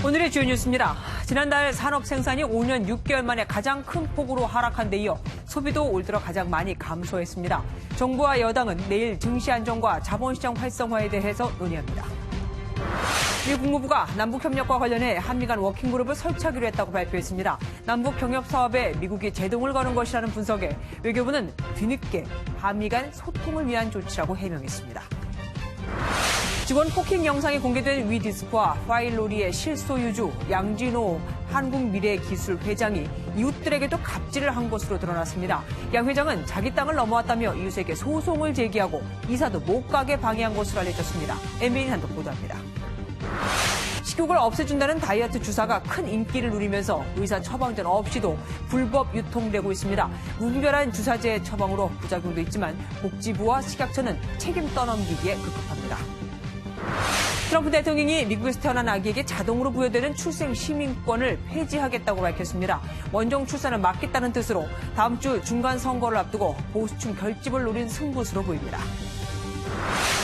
오늘의 주요 뉴스입니다. 지난달 산업 생산이 5년 6개월 만에 가장 큰 폭으로 하락한 데 이어 소비도 올 들어 가장 많이 감소했습니다. 정부와 여당은 내일 증시 안정과 자본시장 활성화에 대해서 논의합니다. 미 국무부가 남북협력과 관련해 한미 간 워킹그룹을 설치하기로 했다고 발표했습니다. 남북경협 사업에 미국이 제동을 거는 것이라는 분석에 외교부는 뒤늦게 한미 간 소통을 위한 조치라고 해명했습니다. 직원 폭행 영상이 공개된 위디스크와 파일로리의 실소유주 양진호 한국미래기술 회장이 이웃들에게도 갑질을 한 것으로 드러났습니다. 양 회장은 자기 땅을 넘어왔다며 이웃에게 소송을 제기하고 이사도 못 가게 방해한 것으로 알려졌습니다. MBN 단독 보도합니다. 식욕을 없애준다는 다이어트 주사가 큰 인기를 누리면서 의사 처방전 없이도 불법 유통되고 있습니다. 무분별한 주사제 처방으로 부작용도 있지만 복지부와 식약처는 책임 떠넘기기에 급급합니다. 트럼프 대통령이 미국에서 태어난 아기에게 자동으로 부여되는 출생 시민권을 폐지하겠다고 밝혔습니다. 원정 출산을 막겠다는 뜻으로 다음 주 중간 선거를 앞두고 보수층 결집을 노린 승부수로 보입니다.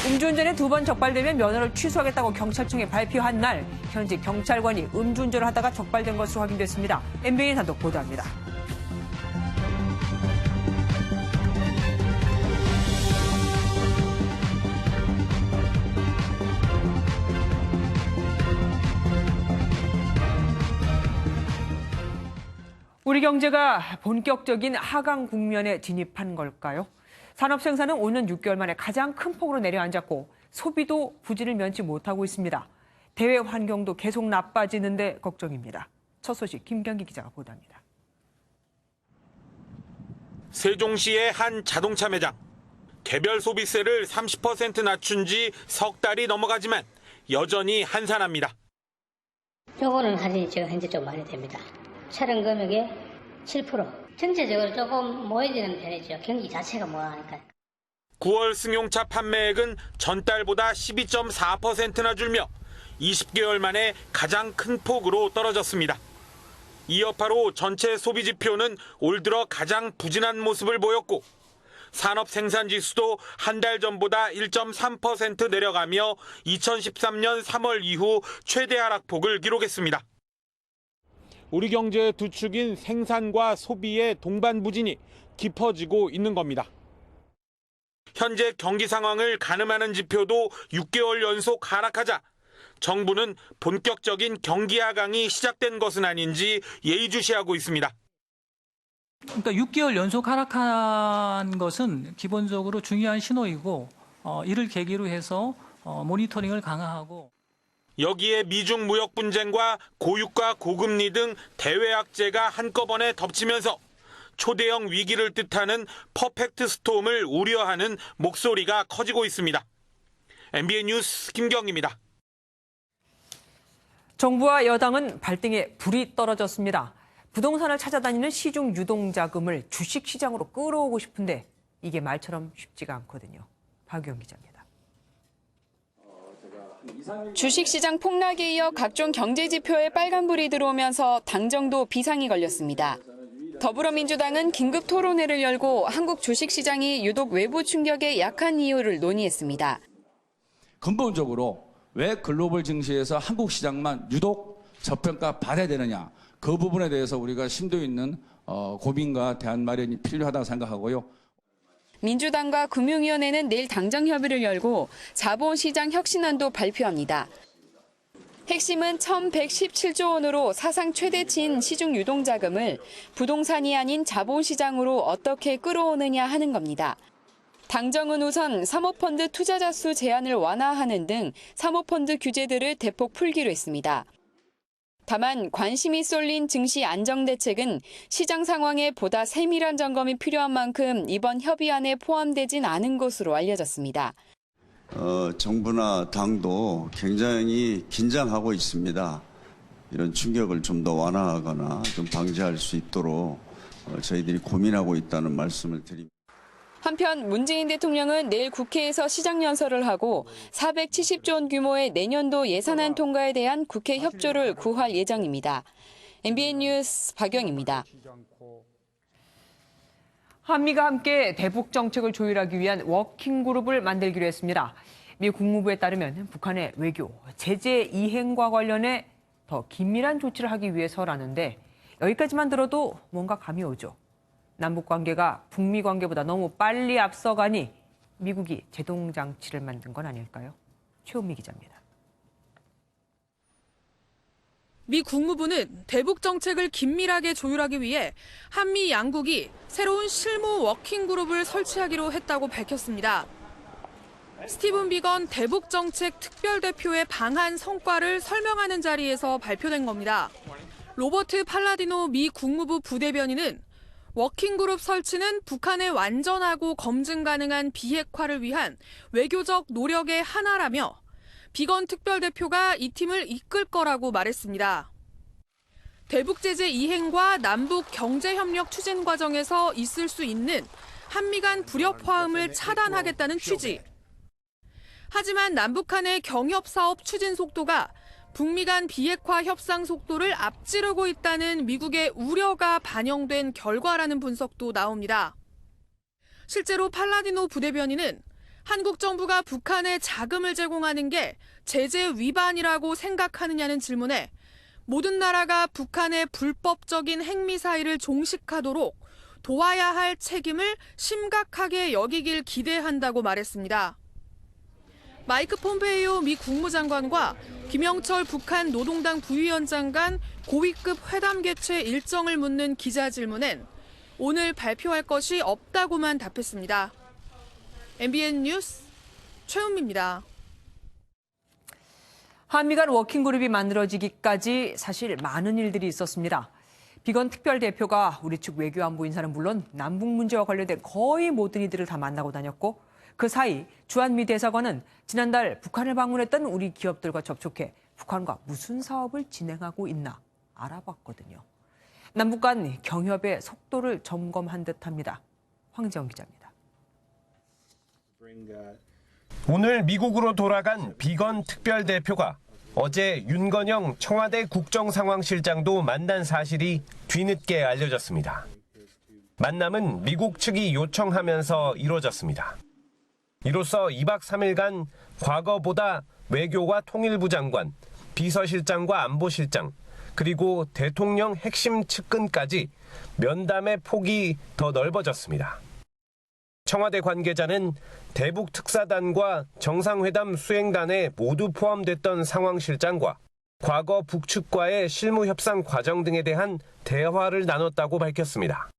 음주운전에 2번 적발되면 면허를 취소하겠다고 경찰청에 발표한 날 현직 경찰관이 음주운전을 하다가 적발된 것으로 확인됐습니다. MBN 단독 보도합니다. 우리 경제가 본격적인 하강 국면에 진입한 걸까요? 산업 생산은 5년 6개월 만에 가장 큰 폭으로 내려앉았고 소비도 부진을 면치 못하고 있습니다. 대외 환경도 계속 나빠지는데 걱정입니다. 첫 소식 김경기 기자가 보도합니다. 세종시의 한 자동차 매장. 개별 소비세를 30% 낮춘 지 석 달이 넘어가지만 여전히 한산합니다. 요거는 할인이 지금 현재 좀 많이 됩니다. 촬영 금액의 7%. 전체적으로 조금 모여지는 편이죠. 경기 자체가 뭐하니까. 9월 승용차 판매액은 전달보다 12.4%나 줄며 20개월 만에 가장 큰 폭으로 떨어졌습니다. 이 여파로 전체 소비 지표는 올 들어 가장 부진한 모습을 보였고 산업 생산 지수도 한 달 전보다 1.3% 내려가며 2013년 3월 이후 최대 하락폭을 기록했습니다. 우리 경제의 두 축인 생산과 소비의 동반부진이 깊어지고 있는 겁니다. 현재 경기 상황을 가늠하는 지표도 6개월 연속 하락하자 정부는 본격적인 경기 하강이 시작된 것은 아닌지 예의주시하고 있습니다. 그러니까 6개월 연속 하락한 것은 기본적으로 중요한 신호이고 이를 계기로 해서 모니터링을 강화하고 여기에 미중 무역 분쟁과 고유가 고금리 등 대외 악재가 한꺼번에 덮치면서 초대형 위기를 뜻하는 퍼펙트 스톰을 우려하는 목소리가 커지고 있습니다. MBN 뉴스 김경입니다. 정부와 여당은 발등에 불이 떨어졌습니다. 부동산을 찾아다니는 시중 유동자금을 주식시장으로 끌어오고 싶은데 이게 말처럼 쉽지가 않거든요. 박유영 기자입니다. 주식시장 폭락에 이어 각종 경제지표에 빨간불이 들어오면서 당정도 비상이 걸렸습니다. 더불어민주당은 긴급 토론회를 열고 한국 주식시장이 유독 외부 충격에 약한 이유를 논의했습니다. 근본적으로 왜 글로벌 증시에서 한국 시장만 유독 저평가 받아야 되느냐. 그 부분에 대해서 우리가 심도 있는 고민과 대안 마련이 필요하다고 생각하고요. 민주당과 금융위원회는 내일 당정 협의를 열고 자본시장 혁신안도 발표합니다. 핵심은 1,117조 원으로 사상 최대치인 시중 유동자금을 부동산이 아닌 자본시장으로 어떻게 끌어오느냐 하는 겁니다. 당정은 우선 사모펀드 투자자 수 제한을 완화하는 등 사모펀드 규제들을 대폭 풀기로 했습니다. 다만 관심이 쏠린 증시 안정 대책은 시장 상황에 보다 세밀한 점검이 필요한 만큼 이번 협의안에 포함되진 않은 것으로 알려졌습니다. 정부나 당도 굉장히 긴장하고 있습니다. 이런 충격을 좀 더 완화하거나 좀 방지할 수 있도록 저희들이 고민하고 있다는 말씀을 드립니다. 한편 문재인 대통령은 내일 국회에서 시장연설을 하고 470조 원 규모의 내년도 예산안 통과에 대한 국회 협조를 구할 예정입니다. MBN 뉴스 박영입니다. 한미가 함께 대북 정책을 조율하기 위한 워킹그룹을 만들기로 했습니다. 미 국무부에 따르면 북한의 외교, 제재 이행과 관련해 더 긴밀한 조치를 하기 위해서라는데 여기까지만 들어도 뭔가 감이 오죠. 남북 관계가 북미 관계보다 너무 빨리 앞서가니 미국이 제동장치를 만든 건 아닐까요? 최은미 기자입니다. 미 국무부는 대북 정책을 긴밀하게 조율하기 위해 한미 양국이 새로운 실무 워킹그룹을 설치하기로 했다고 밝혔습니다. 스티븐 비건 대북 정책 특별대표의 방한 성과를 설명하는 자리에서 발표된 겁니다. 로버트 팔라디노 미 국무부 부대변인은 워킹그룹 설치는 북한의 완전하고 검증 가능한 비핵화를 위한 외교적 노력의 하나라며 비건 특별대표가 이 팀을 이끌 거라고 말했습니다. 대북 제재 이행과 남북 경제협력 추진 과정에서 있을 수 있는 한미 간 불협화음을 차단하겠다는 취지. 하지만 남북 간의 경협사업 추진 속도가 북미 간 비핵화 협상 속도를 앞지르고 있다는 미국의 우려가 반영된 결과라는 분석도 나옵니다. 실제로 팔라디노 부대변인은 한국 정부가 북한에 자금을 제공하는 게 제재 위반이라고 생각하느냐는 질문에 모든 나라가 북한의 불법적인 핵미사일을 종식하도록 도와야 할 책임을 심각하게 여기길 기대한다고 말했습니다. 마이크 폼페이오 미 국무장관과 김영철 북한 노동당 부위원장 간 고위급 회담 개최 일정을 묻는 기자 질문엔 오늘 발표할 것이 없다고만 답했습니다. MBN 뉴스 최은미입니다. 한미 간 워킹그룹이 만들어지기까지 사실 많은 일들이 있었습니다. 비건 특별대표가 우리 측 외교안보 인사는 물론 남북 문제와 관련된 거의 모든 이들을 다 만나고 다녔고 그 사이 주한미 대사관은 지난달 북한을 방문했던 우리 기업들과 접촉해 북한과 무슨 사업을 진행하고 있나 알아봤거든요. 남북 간 경협의 속도를 점검한 듯합니다. 황재원 기자입니다. 오늘 미국으로 돌아간 비건 특별대표가 어제 윤건영 청와대 국정상황실장도 만난 사실이 뒤늦게 알려졌습니다. 만남은 미국 측이 요청하면서 이루어졌습니다. 이로써 2박 3일간 과거보다 외교와 통일부 장관, 비서실장과 안보실장, 그리고 대통령 핵심 측근까지 면담의 폭이 더 넓어졌습니다. 청와대 관계자는 대북 특사단과 정상회담 수행단에 모두 포함됐던 상황실장과 과거 북측과의 실무 협상 과정 등에 대한 대화를 나눴다고 밝혔습니다.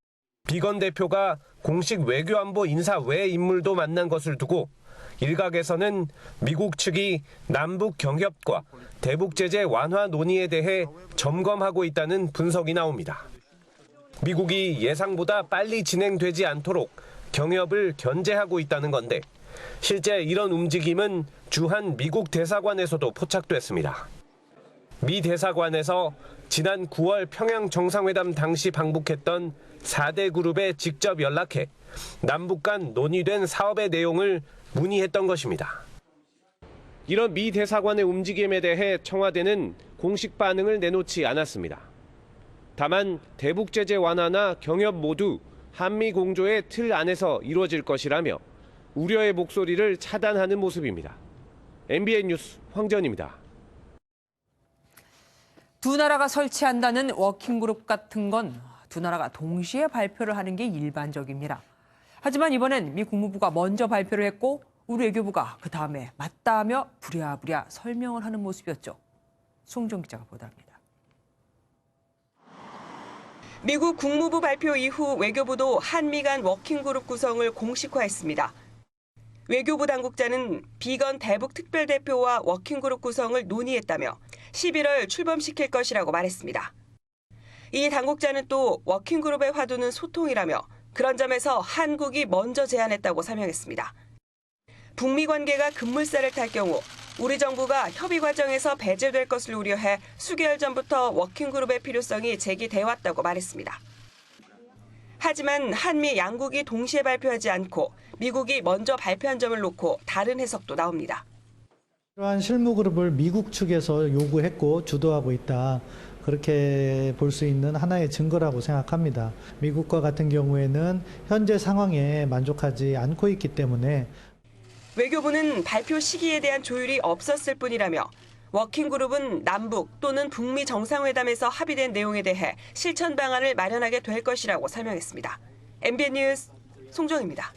비건 대표가 공식 외교안보 인사 외 인물도 만난 것을 두고 일각에서는 미국 측이 남북 경협과 대북 제재 완화 논의에 대해 점검하고 있다는 분석이 나옵니다. 미국이 예상보다 빨리 진행되지 않도록 경협을 견제하고 있다는 건데 실제 이런 움직임은 주한 미국 대사관에서도 포착됐습니다. 미 대사관에서 지난 9월 평양 정상회담 당시 방북했던 4대 그룹에 직접 연락해 남북 간 논의된 사업의 내용을 문의했던 것입니다. 이런 미 대사관의 움직임에 대해 청와대는 공식 반응을 내놓지 않았습니다. 다만 대북 제재 완화나 경협 모두 한미 공조의 틀 안에서 이루어질 것이라며 우려의 목소리를 차단하는 모습입니다. MBN 뉴스 황재원입니다. 두 나라가 설치한다는 워킹그룹 같은 건 두 나라가 동시에 발표를 하는 게 일반적입니다. 하지만 이번엔 미 국무부가 먼저 발표를 했고 우리 외교부가 그 다음에 맞다 하며 부랴부랴 설명을 하는 모습이었죠. 송정 기자가 보도합니다. 미국 국무부 발표 이후 외교부도 한미 간 워킹그룹 구성을 공식화했습니다. 외교부 당국자는 비건 대북 특별대표와 워킹그룹 구성을 논의했다며 11월 출범시킬 것이라고 말했습니다. 이 당국자는 또 워킹그룹의 화두는 소통이라며 그런 점에서 한국이 먼저 제안했다고 설명했습니다. 북미 관계가 급물살을 탈 경우 우리 정부가 협의 과정에서 배제될 것을 우려해 수개월 전부터 워킹그룹의 필요성이 제기돼 왔다고 말했습니다. 하지만 한미 양국이 동시에 발표하지 않고 미국이 먼저 발표한 점을 놓고 다른 해석도 나옵니다. 이러한 실무그룹을 미국 측에서 요구했고 주도하고 있다. 그렇게 볼 수 있는 하나의 증거라고 생각합니다. 미국과 같은 경우에는 현재 상황에 만족하지 않고 있기 때문에 외교부는 발표 시기에 대한 조율이 없었을 뿐이라며 워킹그룹은 남북 또는 북미 정상회담에서 합의된 내용에 대해 실천 방안을 마련하게 될 것이라고 설명했습니다. MBN 뉴스 송정입니다.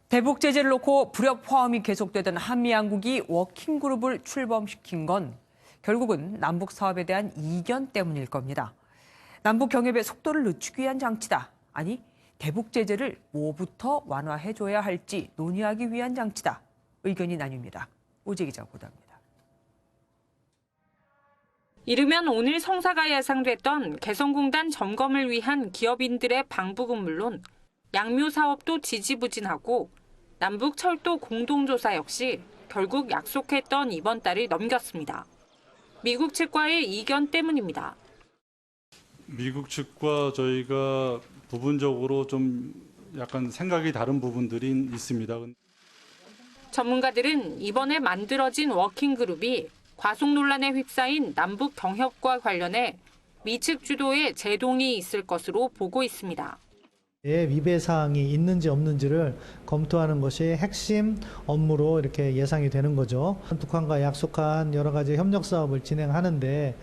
대북 제재를 놓고 불협 화음이 계속되던 한미 양국이 워킹그룹을 출범시킨 건 결국은 남북 사업에 대한 이견 때문일 겁니다. 남북 경협의 속도를 늦추기 위한 장치다. 아니, 대북 제재를 뭐부터 완화해줘야 할지 논의하기 위한 장치다. 의견이 나뉩니다. 오재 기자 보도합니다. 이르면 오늘 성사가 예상됐던 개성공단 점검을 위한 기업인들의 방북은 물론 양묘 사업도 지지부진하고 남북 철도 공동조사 역시 결국 약속했던 이번 달을 넘겼습니다. 미국 측과의 이견 때문입니다. 미국 측과 저희가 부분적으로 좀 약간 생각이 다른 부분들이 있습니다. 전문가들은 이번에 만들어진 워킹그룹이 과속 논란에 휩싸인 남북 경협과 관련해 미측 주도의 제동이 있을 것으로 보고 있습니다. 위배 사항이 있는지 없는지를 검토하는 것이 핵심 업무로 이렇게 예상이 되는 거죠. 북한과 약속한 여러 가지 협력 사업을 진행하는데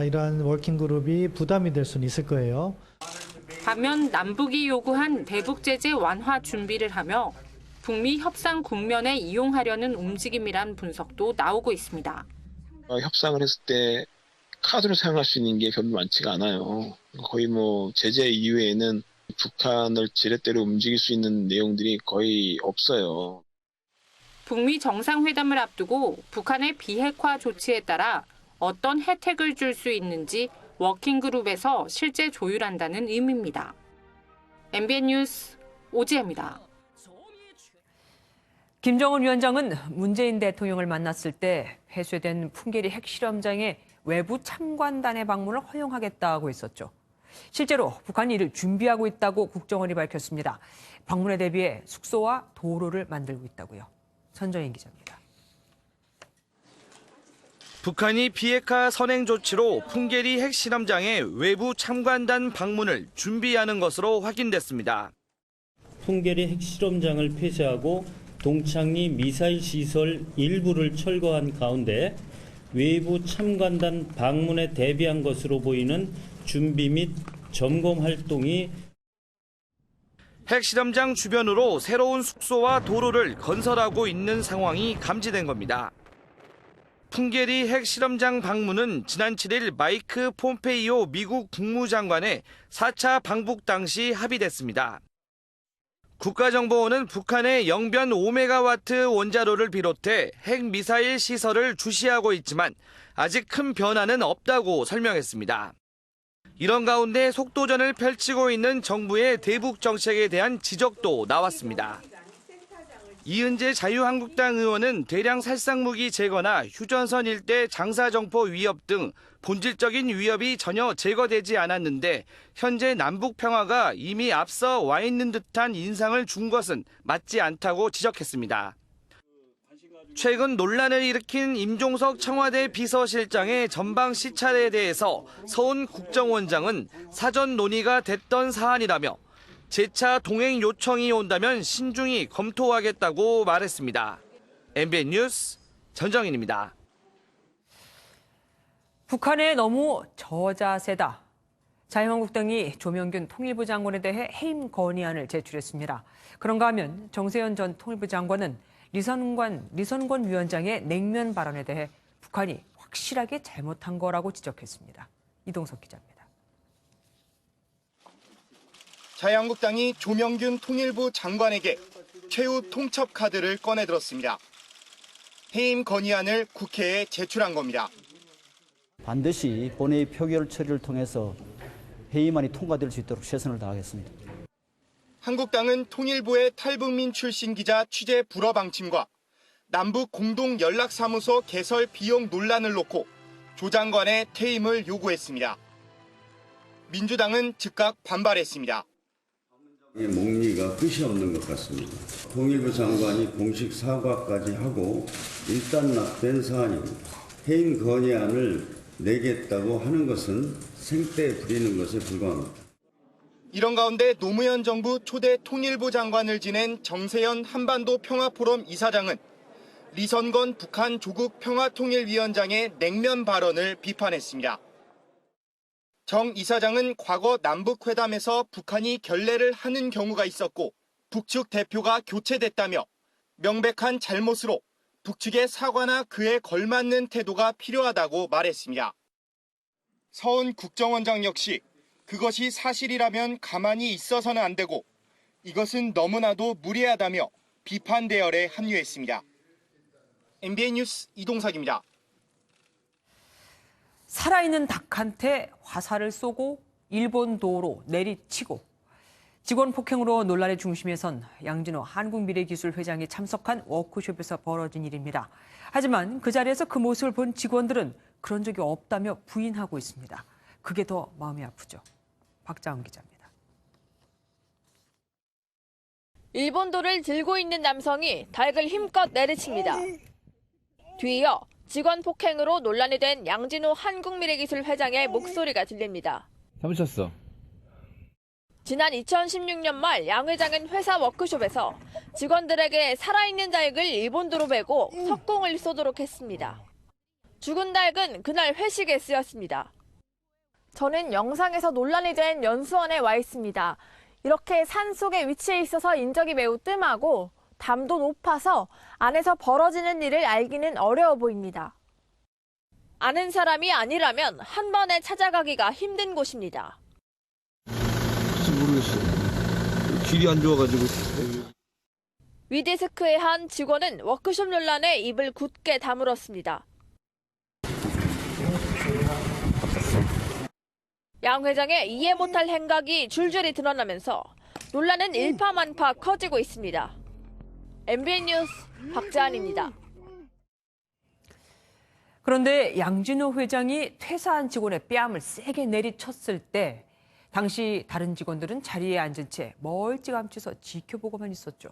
이러한 워킹그룹이 부담이 될 수는 있을 거예요. 반면 남북이 요구한 대북 제재 완화 준비를 하며 북미 협상 국면에 이용하려는 움직임이란 분석도 나오고 있습니다. 협상을 했을 때 카드로 사용할 수 있는 게 별로 많지가 않아요. 거의 제재 이후에는 북한을 지렛대로 움직일 수 있는 내용들이 거의 없어요. 북미 정상회담을 앞두고 북한의 비핵화 조치에 따라 어떤 혜택을 줄 수 있는지 워킹그룹에서 실제 조율한다는 의미입니다. MBN 뉴스 오지혜입니다. 김정은 위원장은 문재인 대통령을 만났을 때 폐쇄된 풍계리 핵실험장에 외부 참관단의 방문을 허용하겠다고 했었죠. 실제로 북한이 이를 준비하고 있다고 국정원이 밝혔습니다. 방문에 대비해 숙소와 도로를 만들고 있다고요. 전정인 기자입니다. 북한이 비핵화 선행 조치로 풍계리 핵실험장에 외부 참관단 방문을 준비하는 것으로 확인됐습니다. 풍계리 핵실험장을 폐쇄하고 동창리 미사일 시설 일부를 철거한 가운데 외부 참관단 방문에 대비한 것으로 보이는 준비 및 점검 활동이 핵실험장 주변으로 새로운 숙소와 도로를 건설하고 있는 상황이 감지된 겁니다. 풍계리 핵실험장 방문은 지난 7일 마이크 폼페이오 미국 국무장관의 4차 방북 당시 합의됐습니다. 국가정보원은 북한의 영변 5메가와트 원자로를 비롯해 핵미사일 시설을 주시하고 있지만 아직 큰 변화는 없다고 설명했습니다. 이런 가운데 속도전을 펼치고 있는 정부의 대북 정책에 대한 지적도 나왔습니다. 이은재 자유한국당 의원은 대량 살상무기 제거나 휴전선 일대 장사정포 위협 등 본질적인 위협이 전혀 제거되지 않았는데 현재 남북 평화가 이미 앞서 와 있는 듯한 인상을 준 것은 맞지 않다고 지적했습니다. 최근 논란을 일으킨 임종석 청와대 비서실장의 전방 시찰에 대해서 서훈 국정원장은 사전 논의가 됐던 사안이라며 재차 동행 요청이 온다면 신중히 검토하겠다고 말했습니다. MBN 뉴스 전정인입니다. 북한에 너무 저자세다. 자유한국당이 조명균 통일부 장관에 대해 해임 건의안을 제출했습니다. 그런가 하면 정세현 전 통일부 장관은 리선권 위원장의 냉면 발언에 대해 북한이 확실하게 잘못한 거라고 지적했습니다. 이동석 기자입니다. 자유한국당이 조명균 통일부 장관에게 최후 통첩 카드를 꺼내들었습니다. 해임 건의안을 국회에 제출한 겁니다. 반드시 본회의 표결 처리를 통해서 해임안이 통과될 수 있도록 최선을 다하겠습니다. 한국당은 통일부의 탈북민 출신 기자 취재 불허 방침과 남북 공동 연락사무소 개설 비용 논란을 놓고 조 장관의 퇴임을 요구했습니다. 민주당은 즉각 반발했습니다. 목리가 끝이 없는 것 같습니다. 통일부 장관이 공식 사과까지 하고 일단락된 사안입니다. 해임 건의안을 내겠다고 하는 것은 생떼 부리는 것에 불과합니다. 이런 가운데 노무현 정부 초대 통일부 장관을 지낸 정세현 한반도 평화포럼 이사장은 리선건 북한 조국 평화통일위원장의 냉면 발언을 비판했습니다. 정 이사장은 과거 남북회담에서 북한이 결례를 하는 경우가 있었고 북측 대표가 교체됐다며 명백한 잘못으로 북측의 사과나 그에 걸맞는 태도가 필요하다고 말했습니다. 서훈 국정원장 역시 그것이 사실이라면 가만히 있어서는 안 되고 이것은 너무나도 무리하다며 비판 대열에 합류했습니다. MBN 뉴스 이동석입니다. 살아있는 닭한테 화살을 쏘고 일본 도로 내리치고 직원 폭행으로 논란의 중심에 선 양진호 한국미래기술 회장이 참석한 워크숍에서 벌어진 일입니다. 하지만 그 자리에서 그 모습을 본 직원들은 그런 적이 없다며 부인하고 있습니다. 그게 더 마음이 아프죠. 박자은 기자입니다. 일본도를 들고 있는 남성이 닭을 힘껏 내리칩니다. 뒤이어 직원 폭행으로 논란이 된 양진호 한국미래기술 회장의 목소리가 들립니다. 잘못쳤어. 지난 2016년 말 양 회장은 회사 워크숍에서 직원들에게 살아있는 닭을 일본도로 메고 석공을 쏘도록 했습니다. 죽은 닭은 그날 회식에 쓰였습니다. 저는 영상에서 논란이 된 연수원에 와 있습니다. 이렇게 산속에 위치해 있어서 인적이 매우 뜸하고 담도 높아서 안에서 벌어지는 일을 알기는 어려워 보입니다. 아는 사람이 아니라면 한 번에 찾아가기가 힘든 곳입니다. 모르겠어. 길이 안 좋아가지고. 위디스크의 한 직원은 워크숍 논란에 입을 굳게 다물었습니다. 양 회장의 이해 못할 행각이 줄줄이 드러나면서 논란은 일파만파 커지고 있습니다. MBN 뉴스 박자은입니다. 그런데 양진호 회장이 퇴사한 직원의 뺨을 세게 내리쳤을 때 당시 다른 직원들은 자리에 앉은 채 멀찌감치서 지켜보고만 있었죠.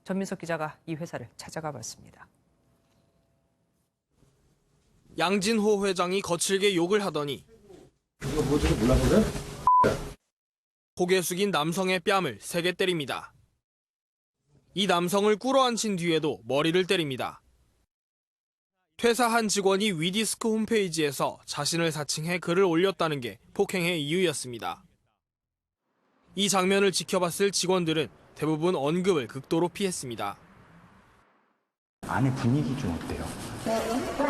전민석 기자가 이 회사를 찾아가 봤습니다. 양진호 회장이 거칠게 욕을 하더니 이거 뭐지? 몰랐거든? 고개 숙인 남성의 뺨을 세게 때립니다. 이 남성을 꿇어앉힌 뒤에도 머리를 때립니다. 퇴사한 직원이 위디스크 홈페이지에서 자신을 사칭해 글을 올렸다는 게 폭행의 이유였습니다. 이 장면을 지켜봤을 직원들은 대부분 언급을 극도로 피했습니다. 안에 분위기 좀 어때요?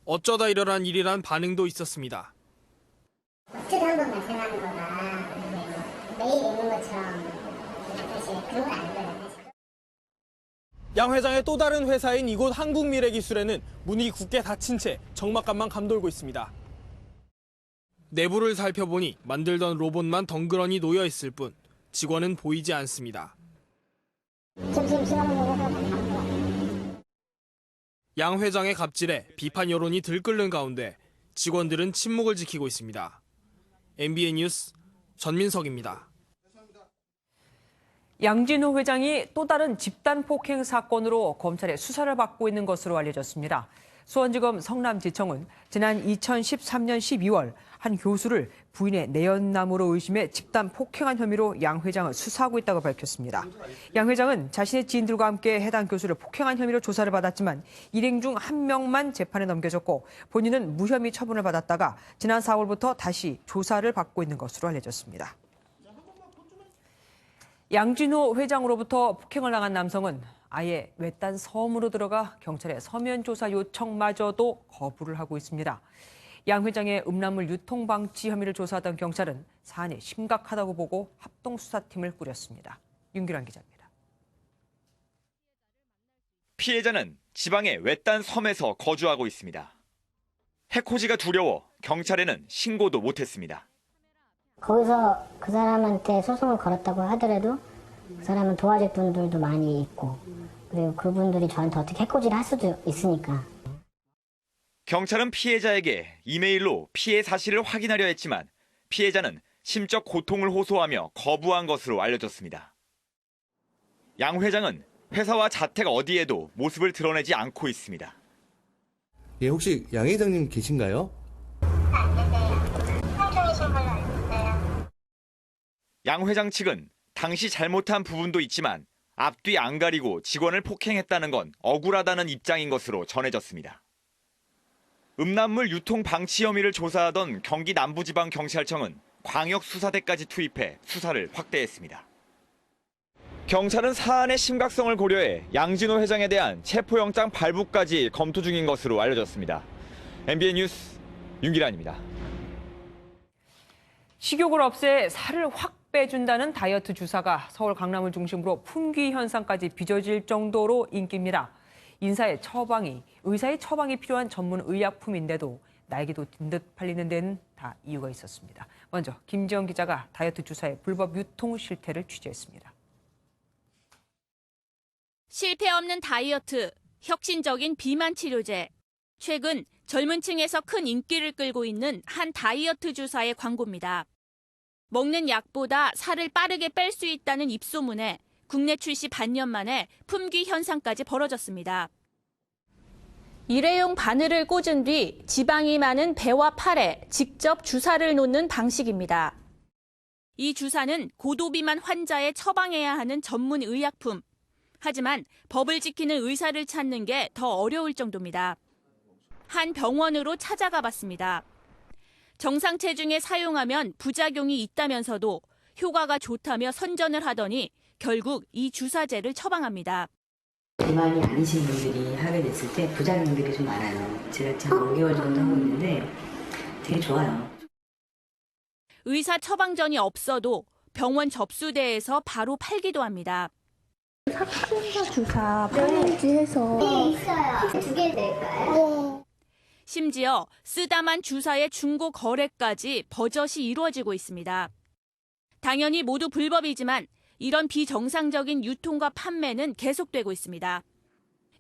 어쩌다 일어난 일이란 반응도 있었습니다. 어쩌다 한번 발생하는 거가 매일 있는 것처럼 사실 그런 건 아니거든요. 양 회장의 또 다른 회사인 이곳 한국미래기술에는 문이 굳게 닫힌 채 적막감만 감돌고 있습니다. 내부를 살펴보니 만들던 로봇만 덩그러니 놓여 있을 뿐 직원은 보이지 않습니다. 양 회장의 갑질에 비판 여론이 들끓는 가운데 직원들은 침묵을 지키고 있습니다. MBN 뉴스 전민석입니다. 양진호 회장이 또 다른 집단 폭행 사건으로 검찰의 수사를 받고 있는 것으로 알려졌습니다. 수원지검 성남지청은 지난 2013년 12월 한 교수를 부인의 내연남으로 의심해 집단 폭행한 혐의로 양 회장을 수사하고 있다고 밝혔습니다. 양 회장은 자신의 지인들과 함께 해당 교수를 폭행한 혐의로 조사를 받았지만 일행 중 한 명만 재판에 넘겨졌고 본인은 무혐의 처분을 받았다가 지난 4월부터 다시 조사를 받고 있는 것으로 알려졌습니다. 양진호 회장으로부터 폭행을 당한 남성은 아예 외딴 섬으로 들어가 경찰의 서면 조사 요청마저도 거부를 하고 있습니다. 양 회장의 음란물 유통 방치 혐의를 조사하던 경찰은 사안이 심각하다고 보고 합동수사팀을 꾸렸습니다. 윤규란 기자입니다. 피해자는 지방의 외딴 섬에서 거주하고 있습니다. 해코지가 두려워 경찰에는 신고도 못했습니다. 거기서 그 사람한테 소송을 걸었다고 하더라도 그 사람은 도와줄 분들도 많이 있고 그리고 그분들이 저한테 어떻게 해코지를 할 수도 있으니까. 경찰은 피해자에게 이메일로 피해 사실을 확인하려 했지만 피해자는 심적 고통을 호소하며 거부한 것으로 알려졌습니다. 양 회장은 회사와 자택 어디에도 모습을 드러내지 않고 있습니다. 예, 혹시 양 회장님 계신가요? 양 회장 측은 당시 잘못한 부분도 있지만 앞뒤 안 가리고 직원을 폭행했다는 건 억울하다는 입장인 것으로 전해졌습니다. 음란물 유통 방치 혐의를 조사하던 경기 남부지방경찰청은 광역수사대까지 투입해 수사를 확대했습니다. 경찰은 사안의 심각성을 고려해 양진호 회장에 대한 체포영장 발부까지 검토 중인 것으로 알려졌습니다. MBN 뉴스 윤기란입니다. 식욕을 없애 살을 확 빼준다는 다이어트 주사가 서울 강남을 중심으로 품귀 현상까지 빚어질 정도로 인기입니다. 의사의 처방이 필요한 전문 의약품인데도 날개도 든 듯 팔리는 데는 다 이유가 있었습니다. 먼저 김지영 기자가 다이어트 주사의 불법 유통 실태를 취재했습니다. 실패 없는 다이어트, 혁신적인 비만 치료제. 최근 젊은 층에서 큰 인기를 끌고 있는 한 다이어트 주사의 광고입니다. 먹는 약보다 살을 빠르게 뺄 수 있다는 입소문에 국내 출시 반년 만에 품귀 현상까지 벌어졌습니다. 일회용 바늘을 꽂은 뒤 지방이 많은 배와 팔에 직접 주사를 놓는 방식입니다. 이 주사는 고도비만 환자에 처방해야 하는 전문 의약품. 하지만 법을 지키는 의사를 찾는 게 더 어려울 정도입니다. 한 병원으로 찾아가 봤습니다. 정상 체중에 사용하면 부작용이 있다면서도 효과가 좋다며 선전을 하더니 결국 이 주사제를 처방합니다. 비만이 아니신 분들이 하게 됐을 때 부작용들이 좀 많아요. 제가 지금 5개월 정도 하고 있는데 되게 좋아요. 의사 처방전이 없어도 병원 접수대에서 바로 팔기도 합니다. 삭신자 주사 파는지 해서. 네, 있어요. 2개 될까요? 심지어 쓰다만 주사의 중고 거래까지 버젓이 이루어지고 있습니다. 당연히 모두 불법이지만 이런 비정상적인 유통과 판매는 계속되고 있습니다.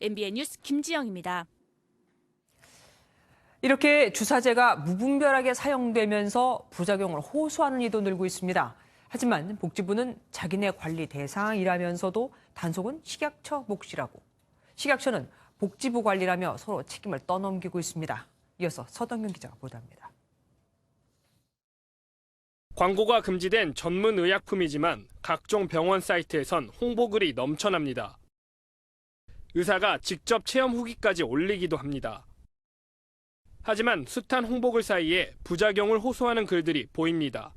MBN 뉴스 김지영입니다. 이렇게 주사제가 무분별하게 사용되면서 부작용을 호소하는 이도 늘고 있습니다. 하지만 복지부는 자기네 관리 대상이라면서도 단속은 식약처 몫이라고. 식약처는 복지부 관리라며 서로 책임을 떠넘기고 있습니다. 이어서 서동균 기자가 보도합니다. 광고가 금지된 전문 의약품이지만 각종 병원 사이트에선 홍보글이 넘쳐납니다. 의사가 직접 체험 후기까지 올리기도 합니다. 하지만 숱한 홍보글 사이에 부작용을 호소하는 글들이 보입니다.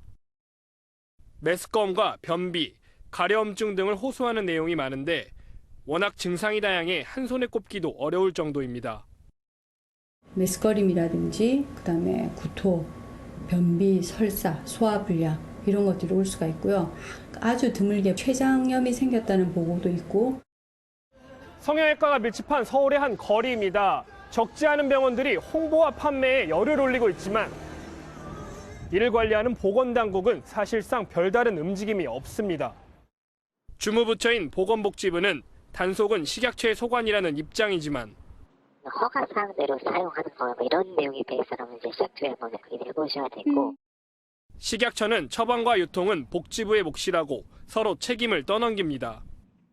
메스꺼움과 변비, 가려움증 등을 호소하는 내용이 많은데 워낙 증상이 다양해 한 손에 꼽기도 어려울 정도입니다. 메스꺼림이라든지 그다음에 구토, 변비, 설사, 소화불량 이런 것들이 올 수가 있고요. 아주 드물게 췌장염이 생겼다는 보고도 있고. 성형외과가 밀집한 서울의 한 거리입니다. 적지 않은 병원들이 홍보와 판매에 열을 올리고 있지만 이를 관리하는 보건당국은 사실상 별다른 움직임이 없습니다. 주무부처인 보건복지부는 단속은 식약처의 소관이라는 입장이지만 허가사항대로 사용하는 거 이런 내용이 베이스라면 이제 식약처에 한번 해보셔야 되고. 식약처는 처방과 유통은 복지부의 몫이라고 서로 책임을 떠넘깁니다.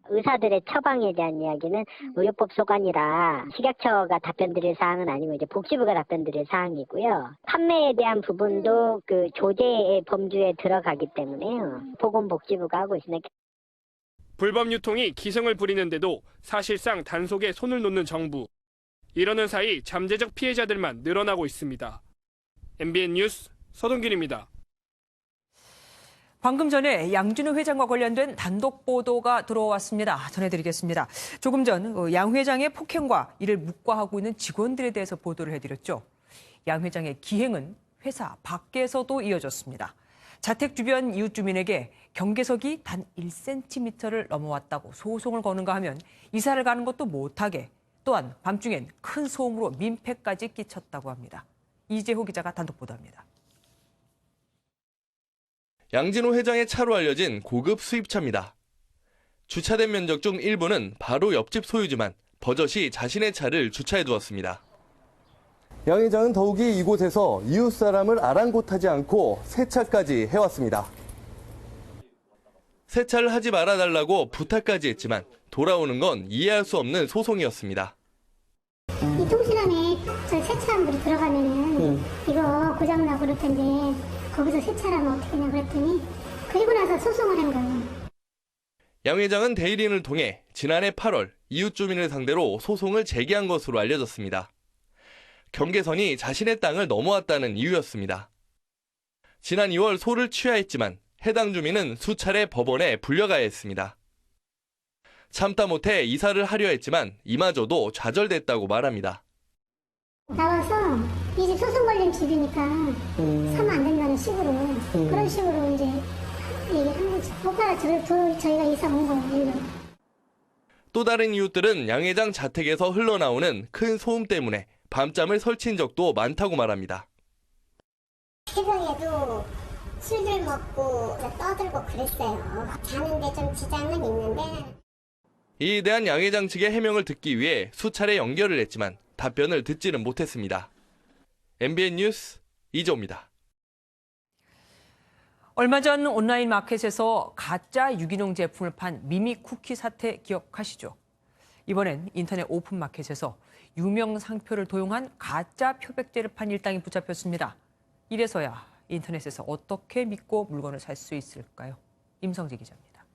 의사들의 처방에 대한 이야기는 의료법 소관이라 식약처가 답변드릴 사항은 아니고 이제 복지부가 답변드릴 사항이고요. 판매에 대한 부분도 그 조제의 범주에 들어가기 때문에요. 보건복지부가 하고 있습니다. 불법 유통이 기승을 부리는데도 사실상 단속에 손을 놓는 정부. 이러는 사이 잠재적 피해자들만 늘어나고 있습니다. MBN 뉴스 서동균입니다. 방금 전에 양진호 회장과 관련된 단독 보도가 들어왔습니다. 전해드리겠습니다. 조금 전 양 회장의 폭행과 이를 묵과하고 있는 직원들에 대해서 보도를 해드렸죠. 양 회장의 기행은 회사 밖에서도 이어졌습니다. 자택 주변 이웃 주민에게 경계석이 단 1cm를 넘어왔다고 소송을 거는가 하면 이사를 가는 것도 못하게, 또한 밤중엔 큰 소음으로 민폐까지 끼쳤다고 합니다. 이재호 기자가 단독 보도합니다. 양진호 회장의 차로 알려진 고급 수입차입니다. 주차된 면적 중 일부는 바로 옆집 소유지만 버젓이 자신의 차를 주차해 두었습니다. 양 회장은 더욱이 이곳에서 이웃 사람을 아랑곳하지 않고 세차까지 해왔습니다. 세차를 하지 말아달라고 부탁까지 했지만 돌아오는 건 이해할 수 없는 소송이었습니다. 이 통신원에 저 세차한 분이 들어가면은 이거 고장나고 그럴 텐데 거기서 세차를 하면 어떻게 하냐 그랬더니 그리고 나서 소송을 한 거예요. 양 회장은 대리인을 통해 지난해 8월 이웃 주민을 상대로 소송을 제기한 것으로 알려졌습니다. 경계선이 자신의 땅을 넘어왔다는 이유였습니다. 지난 2월 소를 취하했지만 해당 주민은 수차례 법원에 불려가야 했습니다. 참다 못해 이사를 하려 했지만 이마저도 좌절됐다고 말합니다. 나와서 이 집 소송 걸린 집이니까 사면 안 된다는 식으로 그런 식으로 이제 얘기한 거죠. 오빠가 저희가 이사 온 거예요. 또 다른 이웃들은 양 회장 자택에서 흘러나오는 큰 소음 때문에 밤잠을 설친 적도 많다고 말합니다. 새벽에도 술들 먹고 떠들고 그랬어요. 자는데 좀 지장은 있는데. 이에 대한 양 회장 측의 해명을 듣기 위해 수차례 연결을 했지만 답변을 듣지는 못했습니다. MBN 뉴스 이조입니다. 얼마 전 온라인 마켓에서 가짜 유기농 제품을 판 미미 쿠키 사태 기억하시죠? 이번엔 인터넷 오픈 마켓에서 유명 상표를 도용한 가짜 표백제를 판 일당이 붙잡혔습니다. 이래서야 인터넷에서 어떻게 믿고 물건을 살 수 있을까요? 임성재 기자입니다.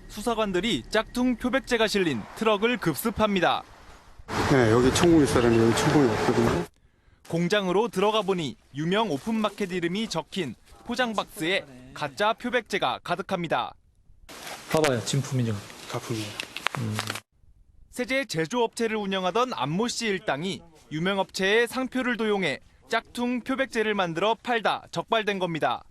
수사관들이 짝퉁 표백제가 실린 트럭을 급습합니다. 네, 여기 천공이 사람이 여기 천공이 없거든요. 공장으로 들어가 보니 유명 오픈마켓 이름이 적힌 포장 박스에 가짜 표백제가 가득합니다. 봐봐요, 진품이죠. 가품이에요. 세제 제조업체를 운영하던 안모 씨 일당이 유명 업체의 상표를 도용해 짝퉁 표백제를 만들어 팔다 적발된 겁니다.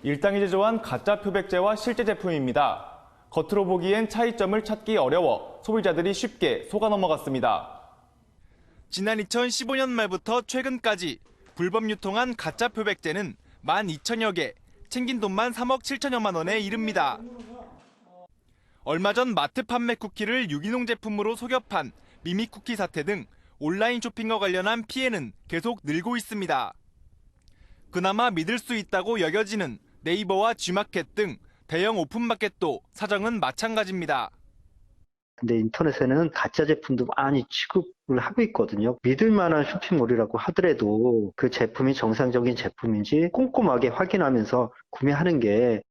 일당이 제조한 가짜 표백제와 실제 제품입니다. 겉으로 보기엔 차이점을 찾기 어려워 소비자들이 쉽게 속아 넘어갔습니다. 지난 2015년 말부터 최근까지 불법 유통한 가짜 표백제는 12,000여 개, 챙긴 돈만 3억 7천여만 원에 이릅니다. 얼마 전 마트 판매 쿠키를 유기농 제품으로 속여 판 미미 쿠키 사태 등 온라인 쇼핑과 관련한 피해는 계속 늘고 있습니다. 그나마 믿을 수 있다고 여겨지는 네이버와 G마켓 등 대형 오픈마켓도 사정은 마찬가지입니다. 근데 인터넷에는 가짜 제품도 많이 취급을 하고 있거든요. 믿을 만한 쇼핑몰이라고 하더라도 그 제품이 정상적인 제품인지 꼼꼼하게 확인하면서 구매하는 게.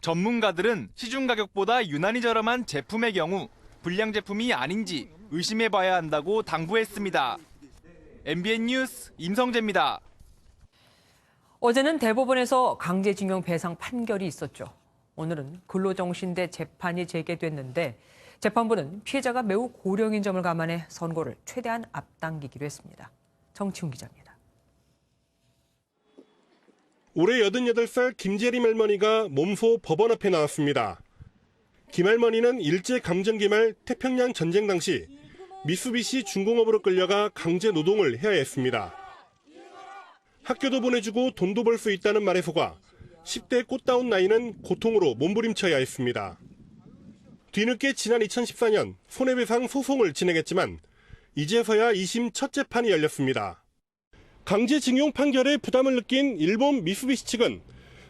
전문가들은 시중 가격보다 유난히 저렴한 제품의 경우 불량 제품이 아닌지 의심해봐야 한다고 당부했습니다. MBN 뉴스 임성재입니다. 어제는 대법원에서 강제징용 배상 판결이 있었죠. 오늘은 근로정신대 재판이 재개됐는데 재판부는 피해자가 매우 고령인 점을 감안해 선고를 최대한 앞당기기로 했습니다. 정치훈 기자입니다. 올해 88살 김재림 할머니가 몸소 법원 앞에 나왔습니다. 김 할머니는 일제강점기 말 태평양 전쟁 당시 미쓰비시 중공업으로 끌려가 강제 노동을 해야 했습니다. 학교도 보내주고 돈도 벌 수 있다는 말에 속아 10대 꽃다운 나이는 고통으로 몸부림쳐야 했습니다. 뒤늦게 지난 2014년 손해배상 소송을 진행했지만 이제서야 2심 첫 재판이 열렸습니다. 강제징용 판결에 부담을 느낀 일본 미쓰비시 측은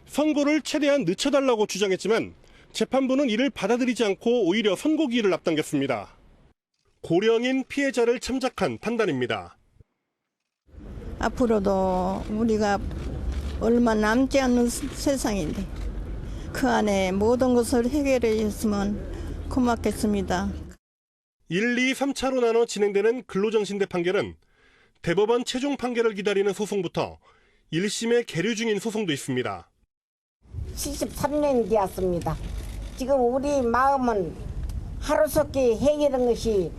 선고를 최대한 늦춰달라고 주장했지만 재판부는 이를 받아들이지 않고 오히려 선고기일을 앞당겼습니다. 고령인 피해자를 참작한 판단입니다. 앞으로도 우리가 얼마 남지 않는 세상인데 그 안에 모든 것을 해결해 줬으면 고맙겠습니다. 1, 2, 3차로 나눠 진행되는 근로정신대 판결은 대법원 최종 판결을 기다리는 소송부터 1심에 계류 중인 소송도 있습니다. 73년이 되었습니다. 지금 우리 마음은 하루속히 해결한 것이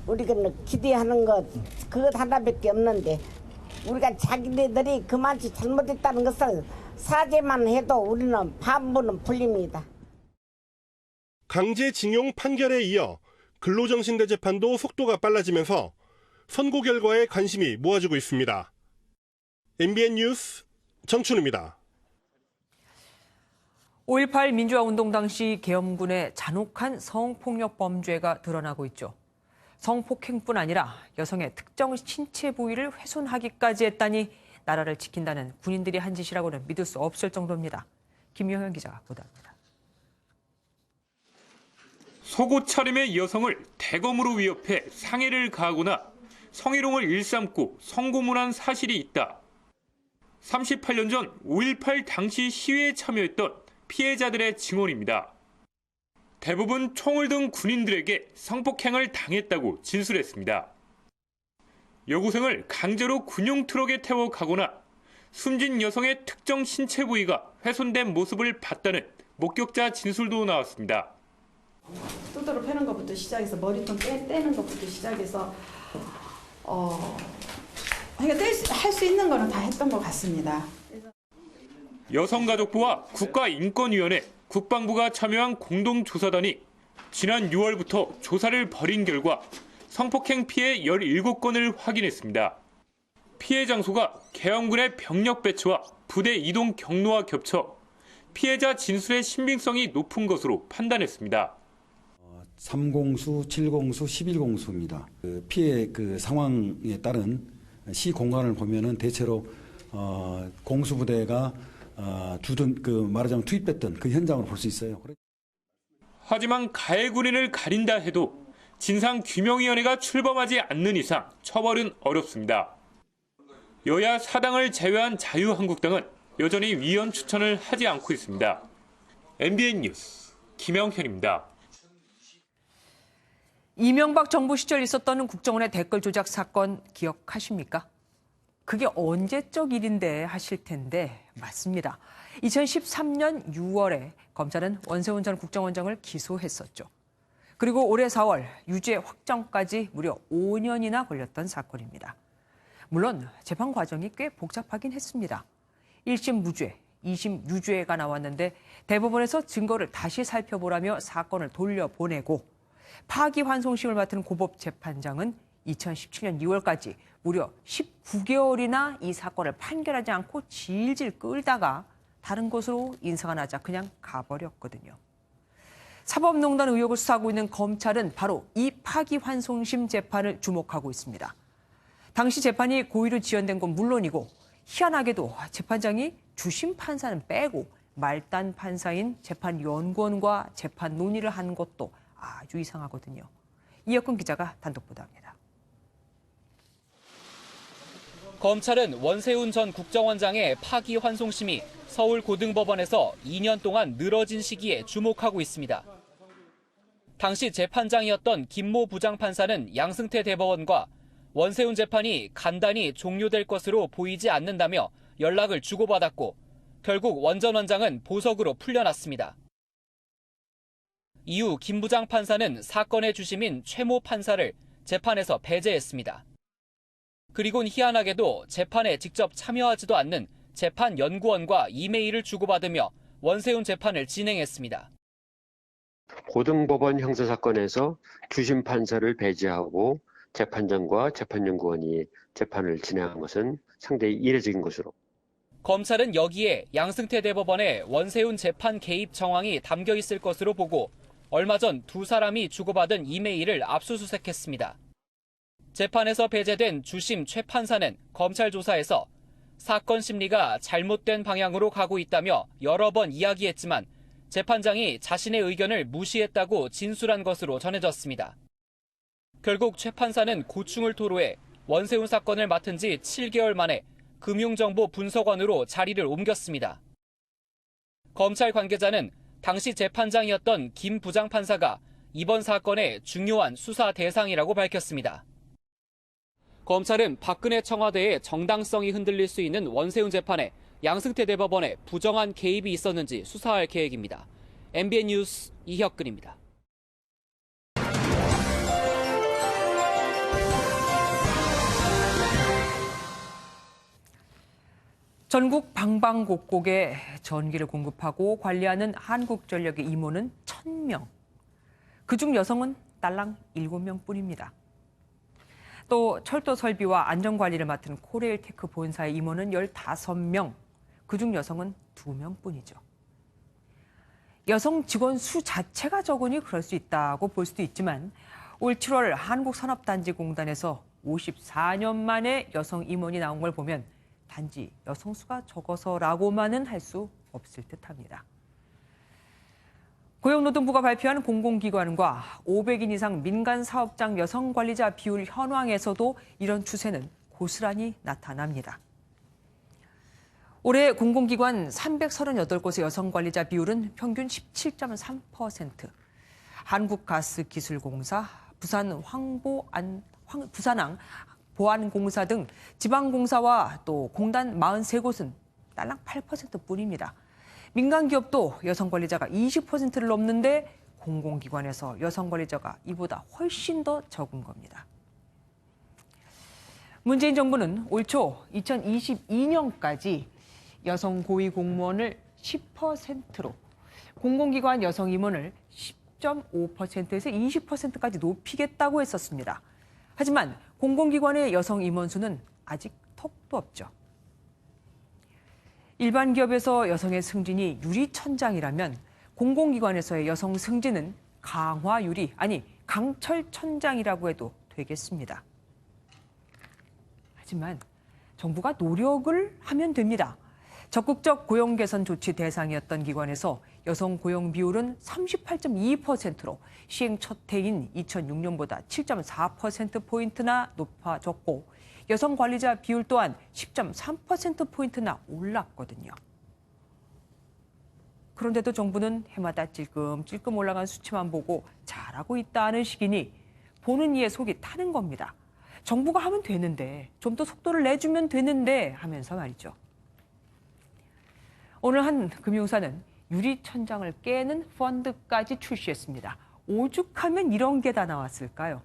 우리가 기대하는 것 그것 하나밖에 없는데 우리가 자기네들이 그만치 잘못했다는 것을 사죄만 해도 우리는 반부는 풀립니다. 강제징용 판결에 이어 근로정신대 재판도 속도가 빨라지면서 선고 결과에 관심이 모아지고 있습니다. MBN 뉴스 정춘우입니다. 5.18 민주화운동 당시 계엄군의 잔혹한 성폭력 범죄가 드러나고 있죠. 성폭행뿐 아니라 여성의 특정 신체 부위를 훼손하기까지 했다니 나라를 지킨다는 군인들이 한 짓이라고는 믿을 수 없을 정도입니다. 김용현 기자가 보도합니다. 속옷 차림의 여성을 대검으로 위협해 상해를 가하거나 성희롱을 일삼고 성고문한 사실이 있다. 38년 전 5.18 당시 시위에 참여했던 피해자들의 증언입니다. 대부분 총을 든 군인들에게 성폭행을 당했다고 진술했습니다. 여고생을 강제로 군용 트럭에 태워 가거나 숨진 여성의 특정 신체 부위가 훼손된 모습을 봤다는 목격자 진술도 나왔습니다. 뚜드러 패는 것부터 시작해서 머리통 떼는 것부터 시작해서 그러니까 할 수 있는 거는 다 했던 것 같습니다. 여성가족부와 국가인권위원회, 국방부가 참여한 공동조사단이 지난 6월부터 조사를 벌인 결과 성폭행 피해 17건을 확인했습니다. 피해 장소가 계엄군의 병력 배치와 부대 이동 경로와 겹쳐 피해자 진술의 신빙성이 높은 것으로 판단했습니다. 3공수, 7공수, 11공수입니다. 피해 상황에 따른 시 공간을 보면은 대체로 공수부대가 말하자면 투입됐던 그 현장을 볼 수 있어요. 하지만 가해 군인을 가린다 해도 진상규명위원회가 출범하지 않는 이상 처벌은 어렵습니다. 여야 사당을 제외한 자유한국당은 여전히 위원 추천을 하지 않고 있습니다. MBN 뉴스 김영현입니다. 이명박 정부 시절 있었던 국정원의 댓글 조작 사건 기억하십니까? 그게 언제적 일인데 하실 텐데 맞습니다. 2013년 6월에 검찰은 원세훈 전 국정원장을 기소했었죠. 그리고 올해 4월 유죄 확정까지 무려 5년이나 걸렸던 사건입니다. 물론 재판 과정이 꽤 복잡하긴 했습니다. 1심 무죄, 2심 유죄가 나왔는데 대법원에서 증거를 다시 살펴보라며 사건을 돌려보내고 파기환송심을 맡은 고법 재판장은 2017년 2월까지 무려 19개월이나 이 사건을 판결하지 않고 질질 끌다가 다른 곳으로 인사가 나자 그냥 가버렸거든요. 사법농단 의혹을 수사하고 있는 검찰은 바로 이 파기환송심 재판을 주목하고 있습니다. 당시 재판이 고의로 지연된 건 물론이고 희한하게도 재판장이 주심 판사는 빼고 말단 판사인 재판연구원과 재판 논의를 한 것도 아주 이상하거든요. 이혁근 기자가 단독 보도합니다. 검찰은 원세훈 전 국정원장의 파기환송심이 서울고등법원에서 2년 동안 늘어진 시기에 주목하고 있습니다. 당시 재판장이었던 김모 부장판사는 양승태 대법원과 원세훈 재판이 간단히 종료될 것으로 보이지 않는다며 연락을 주고받았고 결국 원 전 원장은 보석으로 풀려났습니다. 이후 김 부장 판사는 사건의 주심인 최모 판사를 재판에서 배제했습니다. 그리곤 희한하게도 재판에 직접 참여하지도 않는 재판연구원과 이메일을 주고받으며 원세훈 재판을 진행했습니다. 고등법원 형사사건에서 주심 판사를 배제하고 재판장과 재판연구원이 재판을 진행한 것은 상당히 이례적인 것으로. 검찰은 여기에 양승태 대법원의 원세훈 재판 개입 정황이 담겨 있을 것으로 보고 얼마 전 두 사람이 주고받은 이메일을 압수수색했습니다. 재판에서 배제된 주심 최 판사는 검찰 조사에서 사건 심리가 잘못된 방향으로 가고 있다며 여러 번 이야기했지만 재판장이 자신의 의견을 무시했다고 진술한 것으로 전해졌습니다. 결국 최 판사는 고충을 토로해 원세훈 사건을 맡은 지 7개월 만에 금융정보분석원으로 자리를 옮겼습니다. 검찰 관계자는 당시 재판장이었던 김 부장판사가 이번 사건의 중요한 수사 대상이라고 밝혔습니다. 검찰은 박근혜 청와대의 정당성이 흔들릴 수 있는 원세훈 재판에 양승태 대법원의 부정한 개입이 있었는지 수사할 계획입니다. MBN 뉴스 이혁근입니다. 전국 방방곡곡에 전기를 공급하고 관리하는 한국전력의 임원은 1,000명. 그중 여성은 딸랑 7명뿐입니다. 또 철도 설비와 안전관리를 맡은 코레일테크 본사의 임원은 15명. 그중 여성은 2명뿐이죠. 여성 직원 수 자체가 적으니 그럴 수 있다고 볼 수도 있지만 올 7월 한국산업단지공단에서 54년 만에 여성 임원이 나온 걸 보면 단지 여성 수가 적어서라고만은 할 수 없을 듯합니다. 고용노동부가 발표한 공공기관과 500인 이상 민간 사업장 여성 관리자 비율 현황에서도 이런 추세는 고스란히 나타납니다. 올해 공공기관 338곳의 여성 관리자 비율은 평균 17.3%. 한국가스기술공사, 부산항 보안공사 등 지방공사와 또 공단 43곳은 딸랑 8%뿐입니다. 민간 기업도 여성 관리자가 20%를 넘는데 공공기관에서 여성 관리자가 이보다 훨씬 더 적은 겁니다. 문재인 정부는 올 초 2022년까지 여성 고위 공무원을 10%로, 공공기관 여성 임원을 10.5%에서 20%까지 높이겠다고 했었습니다. 하지만 공공기관의 여성 임원 수는 아직 턱도 없죠. 일반 기업에서 여성의 승진이 유리천장이라면 공공기관에서의 여성 승진은 강철천장이라고 해도 되겠습니다. 하지만 정부가 노력을 하면 됩니다. 적극적 고용 개선 조치 대상이었던 기관에서 여성 고용 비율은 38.2%로 시행 첫 해인 2006년보다 7.4%포인트나 높아졌고 여성 관리자 비율 또한 10.3%포인트나 올랐거든요. 그런데도 정부는 해마다 찔끔찔끔 올라간 수치만 보고 잘하고 있다는 식이니 보는 이의 속이 타는 겁니다. 정부가 하면 되는데, 좀 더 속도를 내주면 되는데 하면서 말이죠. 오늘 한 금융사는 유리천장을 깨는 펀드까지 출시했습니다. 오죽하면 이런 게 다 나왔을까요?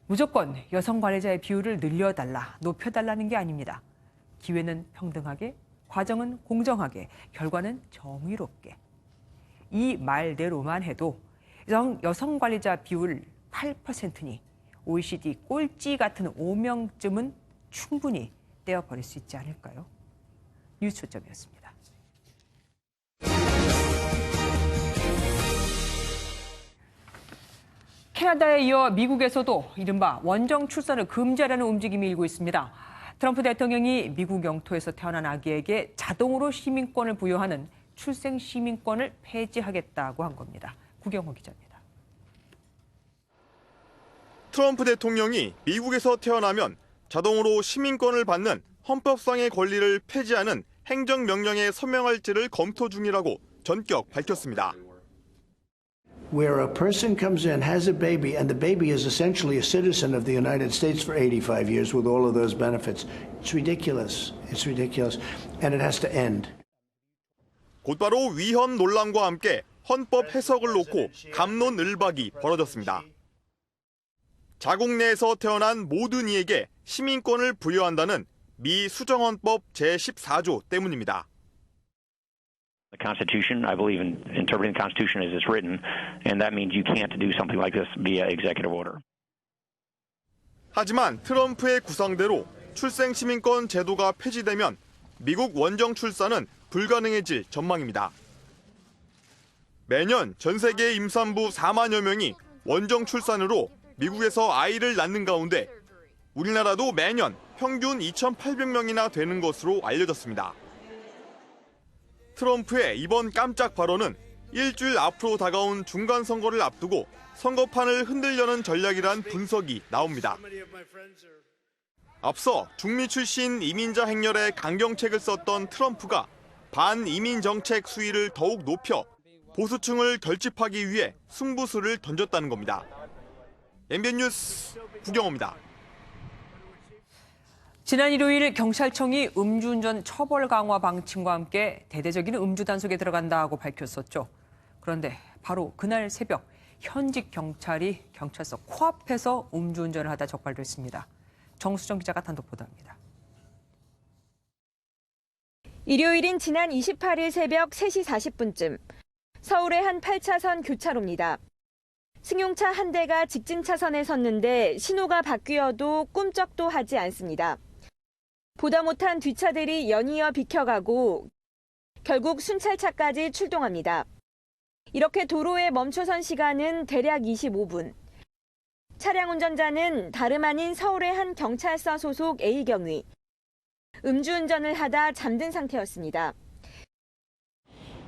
무조건 여성 관리자의 비율을 늘려달라, 높여달라는 게 아닙니다. 기회는 평등하게, 과정은 공정하게, 결과는 정의롭게. 이 말대로만 해도 여성 관리자 비율 8%니 OECD 꼴찌 같은 오명쯤은 충분히 떼어버릴 수 있지 않을까요? 뉴스 초점이었습니다. 캐나다에 이어 미국에서도 이른바 원정 출산을 금지하려는 움직임이 일고 있습니다. 트럼프 대통령이 미국 영토에서 태어난 아기에게 자동으로 시민권을 부여하는 출생 시민권을 폐지하겠다고 한 겁니다. 구경호 기자입니다. 트럼프 대통령이 미국에서 태어나면 자동으로 시민권을 받는 헌법상의 권리를 폐지하는 행정명령에 서명할지를 검토 중이라고 전격 밝혔습니다. Where a person comes in, has a baby, and the baby is essentially a citizen of the United States for 85 years with all of those benefits. It's ridiculous. It's ridiculous. And it has to end. 곧바로 위헌 논란과 함께 헌법 해석을 놓고 갑론을박이 벌어졌습니다. 자국 내에서 태어난 모든 이에게 시민권을 부여한다는 미 수정헌법 제14조 때문입니다. The Constitution, I believe in interpreting the Constitution as it's written, and that means you can't do something like this via executive order. 하지만 트럼프의 구상대로 출생 시민권 제도가 폐지되면 미국 원정 출산은 불가능해질 전망입니다. 매년 전 세계 임산부 4만여 명이 원정 출산으로 미국에서 아이를 낳는 가운데 우리나라도 매년 평균 2,800명이나 되는 것으로 알려졌습니다. 트럼프의 이번 깜짝 발언은 일주일 앞으로 다가온 중간선거를 앞두고 선거판을 흔들려는 전략이란 분석이 나옵니다. 앞서 중미 출신 이민자 행렬에 강경책을 썼던 트럼프가 반이민 정책 수위를 더욱 높여 보수층을 결집하기 위해 승부수를 던졌다는 겁니다. MBN 뉴스 구경호입니다. 지난 일요일 경찰청이 음주운전 처벌 강화 방침과 함께 대대적인 음주 단속에 들어간다고 밝혔었죠. 그런데 바로 그날 새벽 현직 경찰이 경찰서 코앞에서 음주운전을 하다 적발됐습니다. 정수정 기자가 단독 보도합니다. 일요일인 지난 28일 새벽 3시 40분쯤 서울의 한 8차선 교차로입니다. 승용차 한 대가 직진 차선에 섰는데 신호가 바뀌어도 꿈쩍도 하지 않습니다. 보다 못한 뒷차들이 연이어 비켜가고 결국 순찰차까지 출동합니다. 이렇게 도로에 멈춰선 시간은 대략 25분. 차량 운전자는 다름 아닌 서울의 한 경찰서 소속 A경위. 음주운전을 하다 잠든 상태였습니다.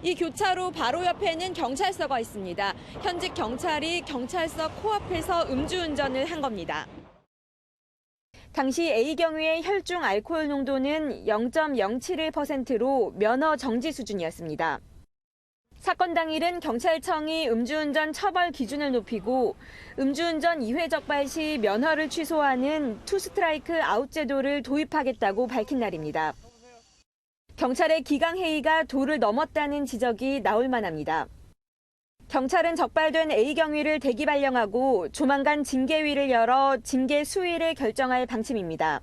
이 교차로 바로 옆에는 경찰서가 있습니다. 현직 경찰이 경찰서 코앞에서 음주운전을 한 겁니다. 당시 A경위의 혈중 알코올 농도는 0.071%로 면허 정지 수준이었습니다. 사건 당일은 경찰청이 음주운전 처벌 기준을 높이고 음주운전 2회 적발 시 면허를 취소하는 투 스트라이크 아웃 제도를 도입하겠다고 밝힌 날입니다. 경찰의 기강회의가 도를 넘었다는 지적이 나올 만합니다. 경찰은 적발된 A경위를 대기 발령하고 조만간 징계위를 열어 징계 수위를 결정할 방침입니다.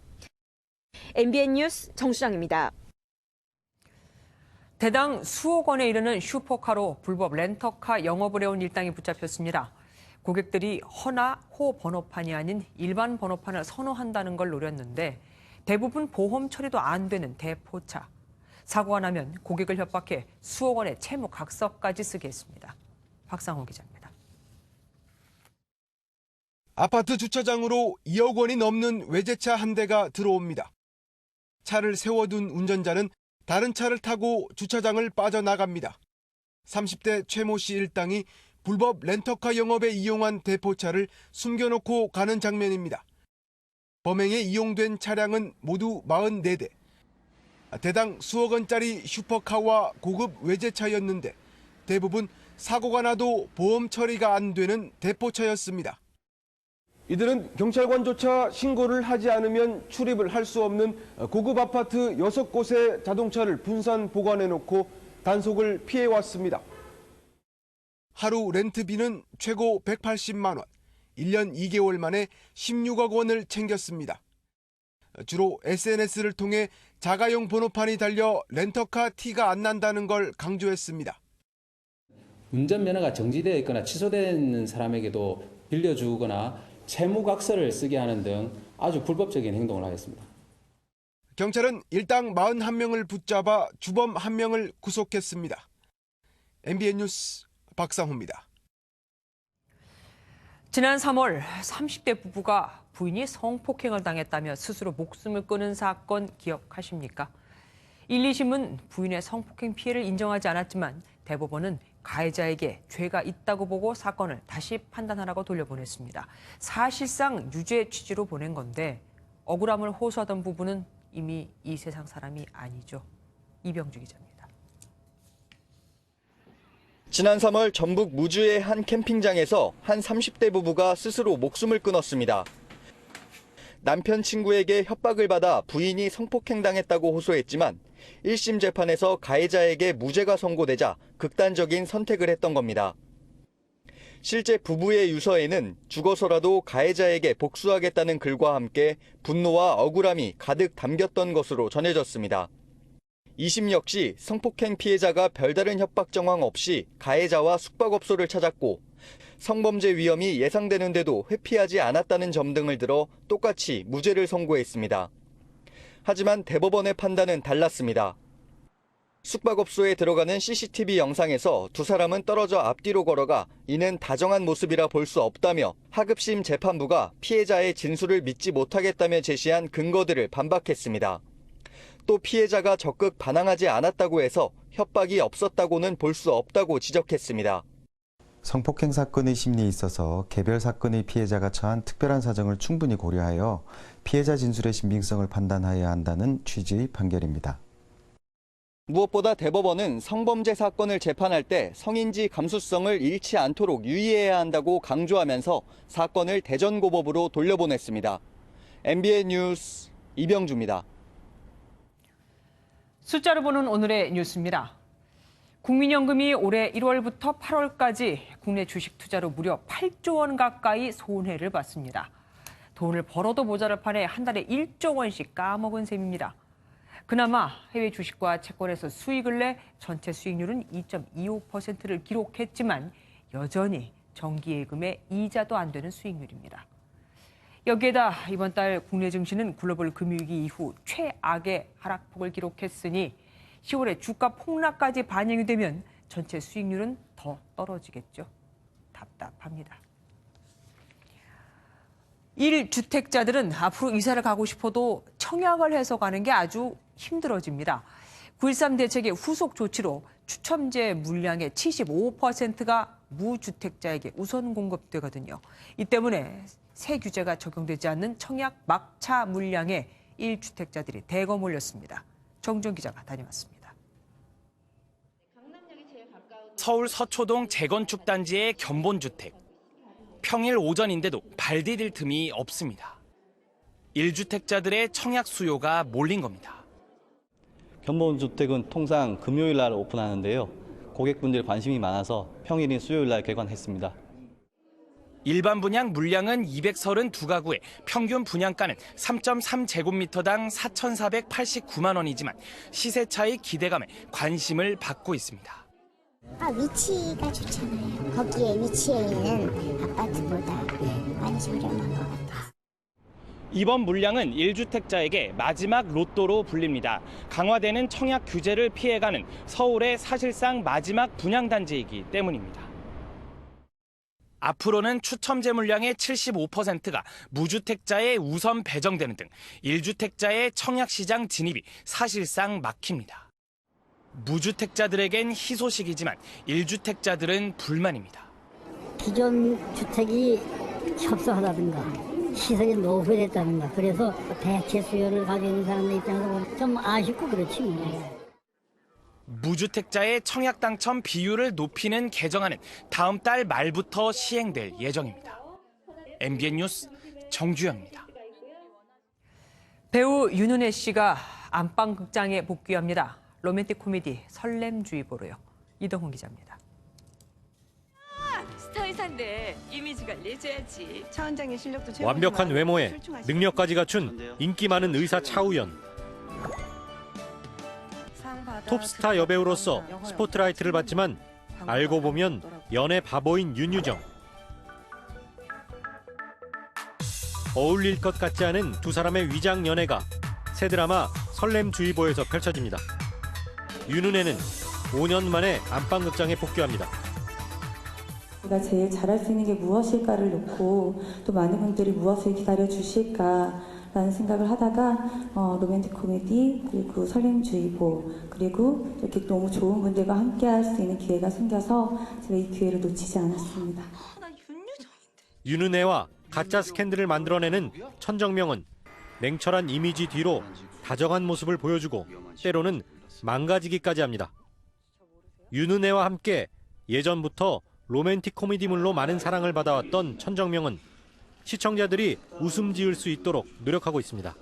MBN 뉴스 정수정입니다. 대당 수억 원에 이르는 슈퍼카로 불법 렌터카 영업을 해온 일당이 붙잡혔습니다. 고객들이 허나 호 번호판이 아닌 일반 번호판을 선호한다는 걸 노렸는데 대부분 보험 처리도 안 되는 대포차. 사고가 나면 고객을 협박해 수억 원의 채무 각서까지 쓰게 했습니다. 박상호 기자입니다. 아파트 주차장으로 2억 원이 넘는 외제차 한 대가 들어옵니다. 차를 세워둔 운전자는 다른 차를 타고 주차장을 빠져나갑니다. 30대 최모 씨 일당이 불법 렌터카 영업에 이용한 대포차를 숨겨놓고 가는 장면입니다. 범행에 이용된 차량은 모두 44대. 대당 수억 원짜리 슈퍼카와 고급 외제차였는데 대부분 사고가 나도 보험 처리가 안 되는 대포차였습니다. 이들은 경찰관조차 신고를 하지 않으면 출입을 할 수 없는 고급 아파트 6곳의 자동차를 분산 보관해놓고 단속을 피해왔습니다. 하루 렌트비는 최고 180만 원, 1년 2개월 만에 16억 원을 챙겼습니다. 주로 SNS를 통해 자가용 번호판이 달려 렌터카 티가 안 난다는 걸 강조했습니다. 운전면허가 정지되어 있거나 취소되는 사람에게도 빌려주거나 채무각서를 쓰게 하는 등 아주 불법적인 행동을 하였습니다. 경찰은 일당 41명을 붙잡아 주범 1명을 구속했습니다. MBN 뉴스 박상호입니다. 지난 3월 30대 부부가 부인이 성폭행을 당했다며 스스로 목숨을 끊은 사건 기억하십니까? 1, 2심은 부인의 성폭행 피해를 인정하지 않았지만 대법원은 가해자에게 죄가 있다고 보고 사건을 다시 판단하라고 돌려보냈습니다. 사실상 유죄 취지로 보낸 건데 억울함을 호소하던 부부는 이미 이 세상 사람이 아니죠. 이병주 기자입니다. 지난 3월 전북 무주의 한 캠핑장에서 한 30대 부부가 스스로 목숨을 끊었습니다. 남편 친구에게 협박을 받아 부인이 성폭행당했다고 호소했지만 1심 재판에서 가해자에게 무죄가 선고되자 극단적인 선택을 했던 겁니다. 실제 부부의 유서에는 죽어서라도 가해자에게 복수하겠다는 글과 함께 분노와 억울함이 가득 담겼던 것으로 전해졌습니다. 2심 역시 성폭행 피해자가 별다른 협박 정황 없이 가해자와 숙박업소를 찾았고 성범죄 위험이 예상되는데도 회피하지 않았다는 점 등을 들어 똑같이 무죄를 선고했습니다. 하지만 대법원의 판단은 달랐습니다. 숙박업소에 들어가는 CCTV 영상에서 두 사람은 떨어져 앞뒤로 걸어가 이는 다정한 모습이라 볼 수 없다며 하급심 재판부가 피해자의 진술을 믿지 못하겠다며 제시한 근거들을 반박했습니다. 또 피해자가 적극 반항하지 않았다고 해서 협박이 없었다고는 볼 수 없다고 지적했습니다. 성폭행 사건의 심리에 있어서 개별 사건의 피해자가 처한 특별한 사정을 충분히 고려하여 피해자 진술의 신빙성을 판단해야 한다는 취지의 판결입니다. 무엇보다 대법원은 성범죄 사건을 재판할 때 성인지 감수성을 잃지 않도록 유의해야 한다고 강조하면서 사건을 대전고법으로 돌려보냈습니다. MBN 뉴스 이병주입니다. 숫자로 보는 오늘의 뉴스입니다. 국민연금이 올해 1월부터 8월까지 국내 주식 투자로 무려 8조 원 가까이 손해를 봤습니다. 돈을 벌어도 모자랄 판에 한 달에 1조 원씩 까먹은 셈입니다. 그나마 해외 주식과 채권에서 수익을 내 전체 수익률은 2.25%를 기록했지만 여전히 정기예금의 이자도 안 되는 수익률입니다. 여기에다 이번 달 국내 증시는 글로벌 금융위기 이후 최악의 하락폭을 기록했으니 10월에 주가 폭락까지 반영이 되면 전체 수익률은 더 떨어지겠죠. 답답합니다. 1주택자들은 앞으로 이사를 가고 싶어도 청약을 해서 가는 게 아주 힘들어집니다. 9.13 대책의 후속 조치로 추첨제 물량의 75%가 무주택자에게 우선 공급되거든요. 이 때문에 새 규제가 적용되지 않는 청약 막차 물량에 1주택자들이 대거 몰렸습니다. 정준 기자가 다녀왔습니다. 서울 서초동 재건축 단지의 견본주택. 평일 오전인데도 발 디딜 틈이 없습니다. 1주택자들의 청약 수요가 몰린 겁니다. 견본주택은 통상 금요일 날 오픈하는데요. 고객분들 관심이 많아서 평일인 수요일 날 개관했습니다. 일반 분양 물량은 232가구에 평균 분양가는 3.3제곱미터당 4,489만 원이지만 시세 차이 기대감에 관심을 받고 있습니다. 위치가 좋잖아요. 거기에 위치해 있는 아파트보다 많이 저렴한 것 같아요. 이번 물량은 1주택자에게 마지막 로또로 불립니다. 강화되는 청약 규제를 피해가는 서울의 사실상 마지막 분양단지이기 때문입니다. 앞으로는 추첨제 물량의 75%가 무주택자에 우선 배정되는 등 1주택자의 청약시장 진입이 사실상 막힙니다. 무주택자들에겐 희소식이지만 1주택자들은 불만입니다. 기존 주택이 협소하다든가 시설이 노후됐다든가 그래서 대체 수요를 가지고 있는 사람들 입장에서 보면 좀 아쉽고 그렇지 뭐. 무주택자의 청약 당첨 비율을 높이는 개정안은 다음 달 말부터 시행될 예정입니다. MBN 뉴스 정주영입니다. 배우 윤은혜 씨가 안방극장에 복귀합니다. 로맨틱 코미디 설렘주의보로요. 이동훈 기자입니다. 스타의사인데 이미지 관리해줘야지. 차 원장의 실력도 최고지만 완벽한 외모에 능력까지 갖춘 인기 많은 의사 차우연. 톱스타 여배우로서 스포트라이트를 받지만 알고 보면 연애 바보인 윤유정. 어울릴 것 같지 않은 두 사람의 위장 연애가 새 드라마 설렘주의보에서 펼쳐집니다. 윤은혜는 5년 만에 안방극장에 복귀합니다. 내가 제일 잘할 수 있는 게 무엇일까를 놓고 또 많은 분들이 무엇을 기다려 주실까라는 생각을 하다가 로맨틱 코미디 그리고 설렘주의보 그리고 이렇게 너무 좋은 분들과 함께 할 수 있는 기회가 생겨서 제가 이 기회를 놓치지 않았습니다. 윤은혜와 가짜 스캔들을 만들어내는 천정명은 냉철한 이미지 뒤로 다정한 모습을 보여주고 때로는 망가지기까지 합니다. 윤은혜와 함께 예전부터 로맨틱 코미디물로 많은 사랑을 받아왔던 천정명은 시청자들이 웃음 지을 수 있도록 노력하고 있습니다.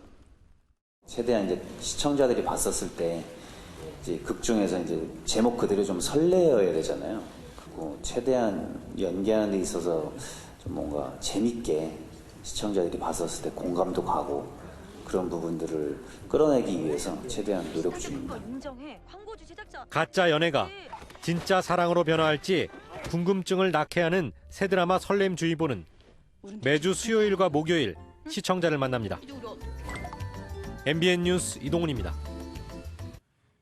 최대한 이제 시청자들이 봤었을 때 이제 극 중에서 이제 제목 그대로 좀 설레어야 되잖아요. 그리고 최대한 연기하는 데 있어서 좀 뭔가 재밌게 시청자들이 봤었을 때 공감도 가고 그런 부분들을 끌어내기 위해서 최대한 노력 중입니다. 가짜 연애가 진짜 사랑으로 변화할지 궁금증을 낳게 하는 새 드라마 설렘주의보는 매주 수요일과 목요일 시청자를 만납니다. MBN 뉴스 이동훈입니다.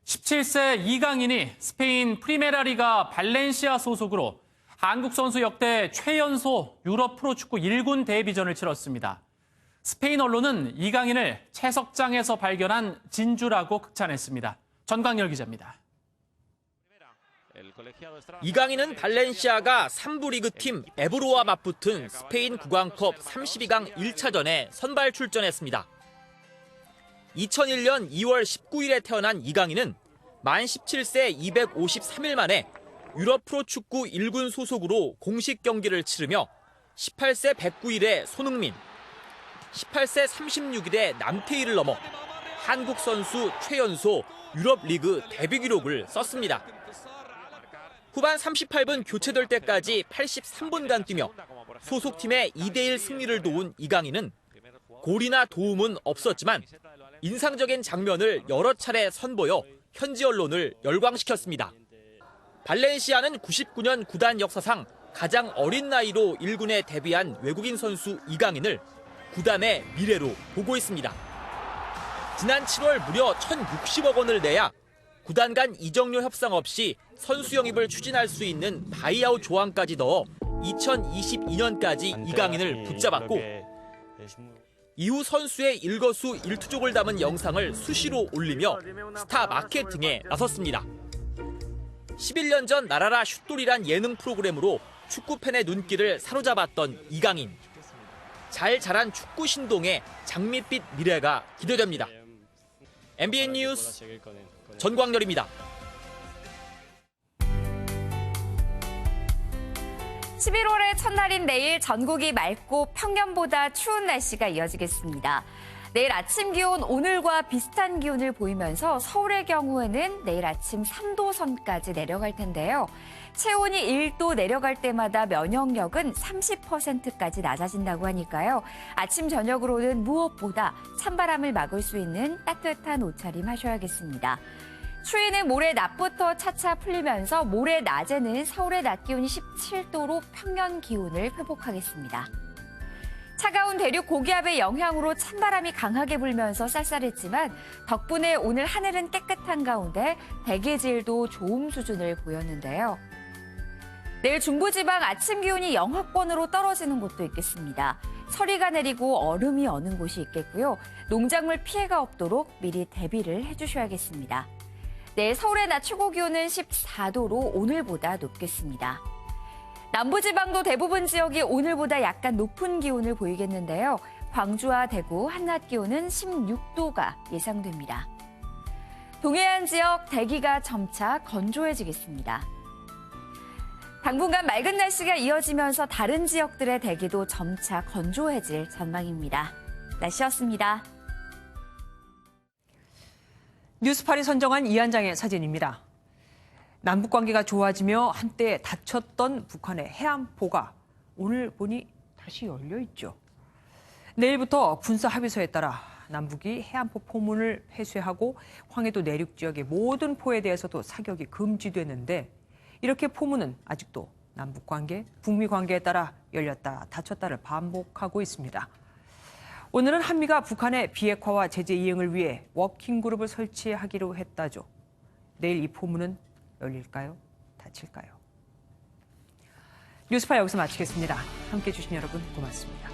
17세 이강인이 스페인 프리메라 리가 발렌시아 소속으로 한국 선수 역대 최연소 유럽 프로축구 1군 데뷔전을 치렀습니다. 스페인 언론은 이강인을 채석장에서 발견한 진주라고 극찬했습니다. 전광열 기자입니다. 이강인은 발렌시아가 3부 리그팀 에브로와 맞붙은 스페인 국왕컵 32강 1차전에 선발 출전했습니다. 2001년 2월 19일에 태어난 이강인은 만 17세 253일 만에 유럽 프로축구 1군 소속으로 공식 경기를 치르며 18세 109일에 손흥민, 18세 36일에 남태희를 넘어 한국 선수 최연소 유럽 리그 데뷔 기록을 썼습니다. 후반 38분 교체될 때까지 83분간 뛰며 소속팀의 2대1 승리를 도운 이강인은 골이나 도움은 없었지만 인상적인 장면을 여러 차례 선보여 현지 언론을 열광시켰습니다. 발렌시아는 99년 구단 역사상 가장 어린 나이로 1군에 데뷔한 외국인 선수 이강인을 구단의 미래로 보고 있습니다. 지난 7월 무려 1,060억 원을 내야 구단 간 이적료 협상 없이 선수 영입을 추진할 수 있는 바이아웃 조항까지 넣어 2022년까지 이강인을 붙잡았고 이후 선수의 일거수 일투족을 담은 영상을 수시로 올리며 스타 마케팅에 나섰습니다. 11년 전 나라라 슛돌이란 예능 프로그램으로 축구팬의 눈길을 사로잡았던 이강인. 잘 자란 축구 신동의 장밋빛 미래가 기대됩니다. MBN 뉴스 전광렬입니다. 11월의 첫날인 내일 전국이 맑고 평년보다 추운 날씨가 이어지겠습니다. 내일 아침 기온 오늘과 비슷한 기온을 보이면서 서울의 경우에는 내일 아침 3도 선까지 내려갈 텐데요. 체온이 1도 내려갈 때마다 면역력은 30%까지 낮아진다고 하니까요. 아침 저녁으로는 무엇보다 찬바람을 막을 수 있는 따뜻한 옷차림 하셔야겠습니다. 추위는 모레 낮부터 차차 풀리면서 모레 낮에는 서울의 낮 기온이 17도로 평년 기온을 회복하겠습니다. 차가운 대륙 고기압의 영향으로 찬바람이 강하게 불면서 쌀쌀했지만 덕분에 오늘 하늘은 깨끗한 가운데 대기질도 좋음 수준을 보였는데요. 내일 중부지방 아침 기온이 영하권으로 떨어지는 곳도 있겠습니다. 서리가 내리고 얼음이 어는 곳이 있겠고요. 농작물 피해가 없도록 미리 대비를 해주셔야겠습니다. 내일 서울의 낮 최고 기온은 14도로 오늘보다 높겠습니다. 남부지방도 대부분 지역이 오늘보다 약간 높은 기온을 보이겠는데요. 광주와 대구 한낮 기온은 16도가 예상됩니다. 동해안 지역 대기가 점차 건조해지겠습니다. 당분간 맑은 날씨가 이어지면서 다른 지역들의 대기도 점차 건조해질 전망입니다. 날씨였습니다. 뉴스팔이 선정한 이 한 장의 사진입니다. 남북관계가 좋아지며 한때 닫혔던 북한의 해안포가 오늘 보니 다시 열려 있죠. 내일부터 군사합의서에 따라 남북이 해안포 포문을 폐쇄하고 황해도 내륙 지역의 모든 포에 대해서도 사격이 금지되는데 이렇게 포문은 아직도 남북관계, 북미관계에 따라 열렸다 닫혔다를 반복하고 있습니다. 오늘은 한미가 북한의 비핵화와 제재 이행을 위해 워킹그룹을 설치하기로 했다죠. 내일 이 포문은 열릴까요? 닫힐까요? 뉴스파 여기서 마치겠습니다. 함께해 주신 여러분 고맙습니다.